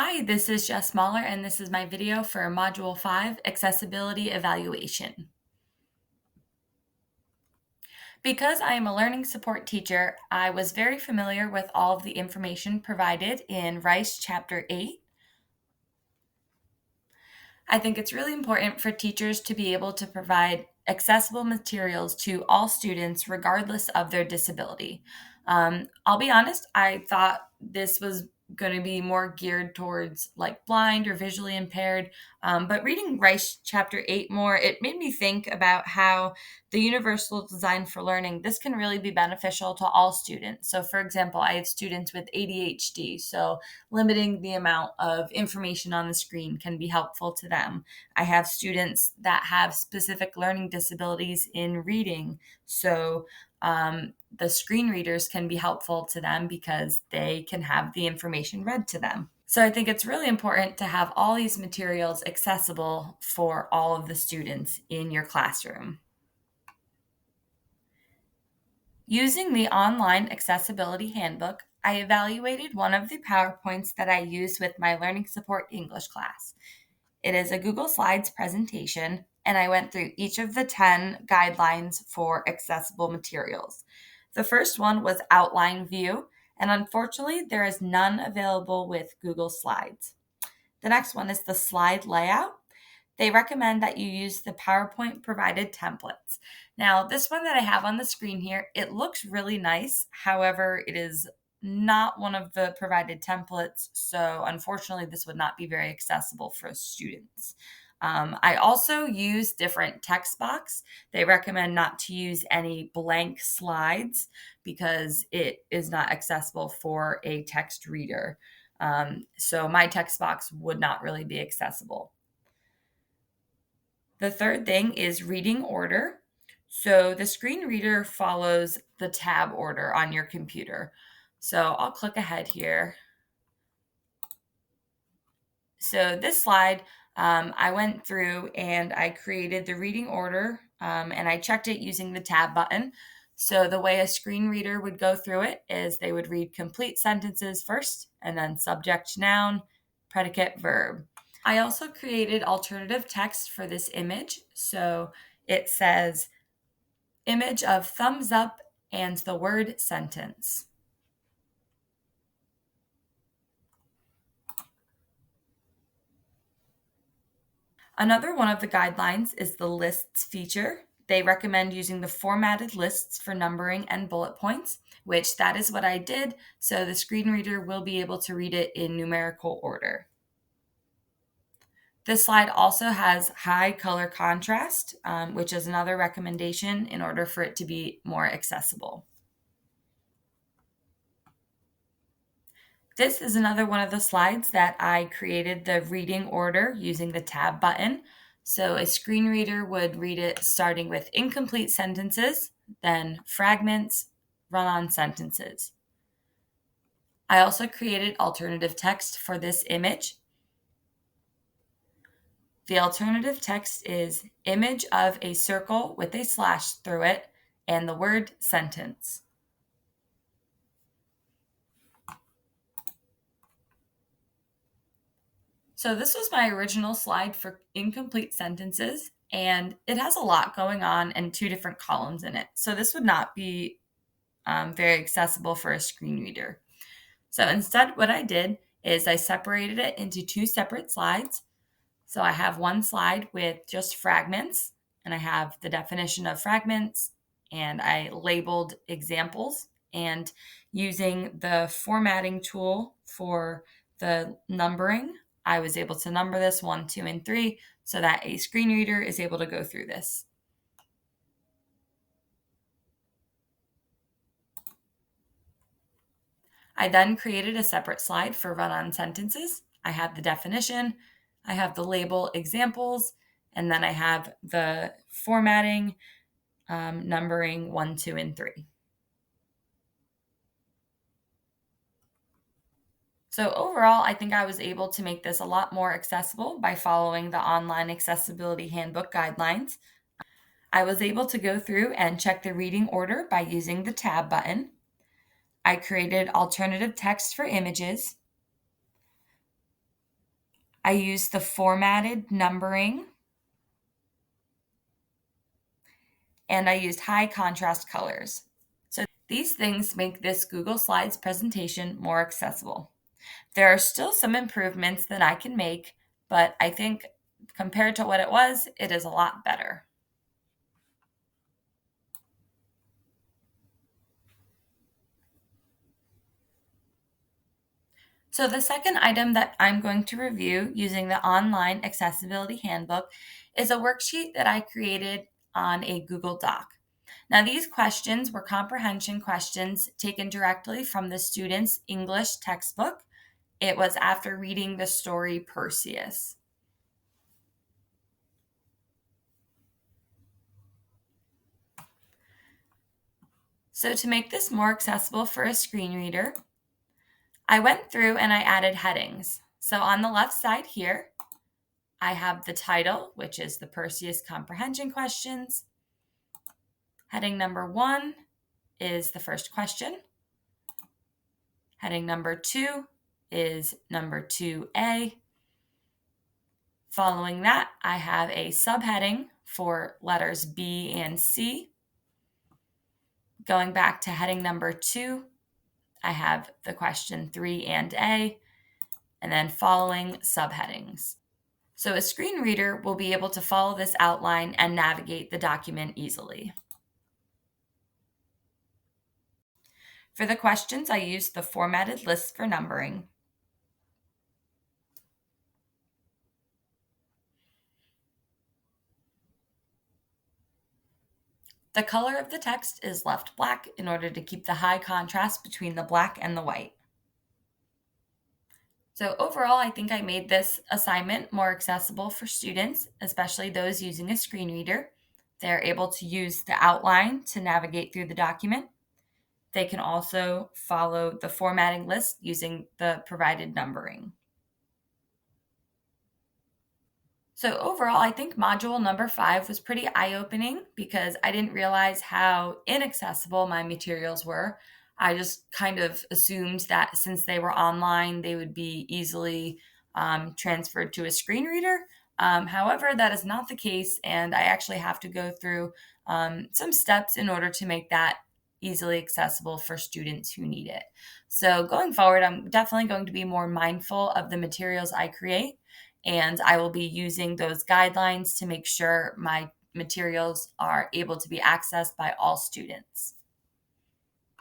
Hi, this is Jess Mahler, and this is my video for Module 5, Accessibility Evaluation. Because I am a learning support teacher, I was very familiar with all of the information provided in Rice Chapter 8. I think it's really important for teachers to be able to provide accessible materials to all students regardless of their disability. I'll be honest, I thought this was going to be more geared towards like blind or visually impaired. But reading Rice Chapter 8 more, it made me think about how the universal design for learning, this can really be beneficial to all students. So, for example, I have students with ADHD, so limiting the amount of information on the screen can be helpful to them. I have students that have specific learning disabilities in reading, so the screen readers can be helpful to them because they can have the information read to them. So I think it's really important to have all these materials accessible for all of the students in your classroom. Using the online accessibility handbook, I evaluated one of the PowerPoints that I used with my learning support English class. It is a Google Slides presentation, and I went through each of the 10 guidelines for accessible materials. The first one was outline view, and unfortunately, there is none available with Google Slides. The next one is the slide layout. They recommend that you use the PowerPoint provided templates. Now, this one that I have on the screen here, it looks really nice. However, it is not one of the provided templates, so unfortunately, this would not be very accessible for students. I also use different text box. They recommend not to use any blank slides because it is not accessible for a text reader. So my text box would not really be accessible. The third thing is reading order. So the screen reader follows the tab order on your computer. So I'll click ahead here. So this slide, I went through and I created the reading order and I checked it using the tab button. So the way a screen reader would go through it is they would read complete sentences first and then subject, noun, predicate, verb. I also created alternative text for this image. So it says image of thumbs up and the word sentence. Another one of the guidelines is the lists feature. They recommend using the formatted lists for numbering and bullet points, which that is what I did. So the screen reader will be able to read it in numerical order. This slide also has high color contrast, which is another recommendation in order for it to be more accessible. This is another one of the slides that I created the reading order using the tab button. So a screen reader would read it starting with incomplete sentences, then fragments, run-on sentences. I also created alternative text for this image. The alternative text is image of a circle with a slash through it and the word sentence. So this was my original slide for incomplete sentences, and it has a lot going on and two different columns in it. So this would not be very accessible for a screen reader. So instead, what I did is I separated it into two separate slides. So I have one slide with just fragments, and I have the definition of fragments, and I labeled examples. And using the formatting tool for the numbering, I was able to number this 1, 2, and 3 so that a screen reader is able to go through this. I then created a separate slide for run-on sentences. I have the definition, I have the label examples, and then I have the formatting, numbering 1, 2, and 3. So overall, I think I was able to make this a lot more accessible by following the online accessibility handbook guidelines. I was able to go through and check the reading order by using the tab button. I created alternative text for images. I used the formatted numbering, and I used high contrast colors. So these things make this Google Slides presentation more accessible. There are still some improvements that I can make, but I think compared to what it is a lot better. So the second item that I'm going to review using the online accessibility handbook is a worksheet that I created on a Google Doc. Now, these questions were comprehension questions taken directly from the student's English textbook. It was after reading the story Perseus. So to make this more accessible for a screen reader, I went through and I added headings. So on the left side here, I have the title, which is the Perseus comprehension questions. Heading number 1 is the first question. Heading number 2 is number 2A. Following that, I have a subheading for letters B and C. Going back to heading number 2, I have the question 3 and A, and then following subheadings. So a screen reader will be able to follow this outline and navigate the document easily. For the questions, I used the formatted list for numbering. The color of the text is left black in order to keep the high contrast between the black and the white. So overall, I think I made this assignment more accessible for students, especially those using a screen reader. They're able to use the outline to navigate through the document. They can also follow the formatting list using the provided numbering. So overall, I think module number 5 was pretty eye-opening because I didn't realize how inaccessible my materials were. I just kind of assumed that since they were online, they would be easily transferred to a screen reader. However, that is not the case, and I actually have to go through some steps in order to make that easily accessible for students who need it. So going forward, I'm definitely going to be more mindful of the materials I create, and I will be using those guidelines to make sure my materials are able to be accessed by all students.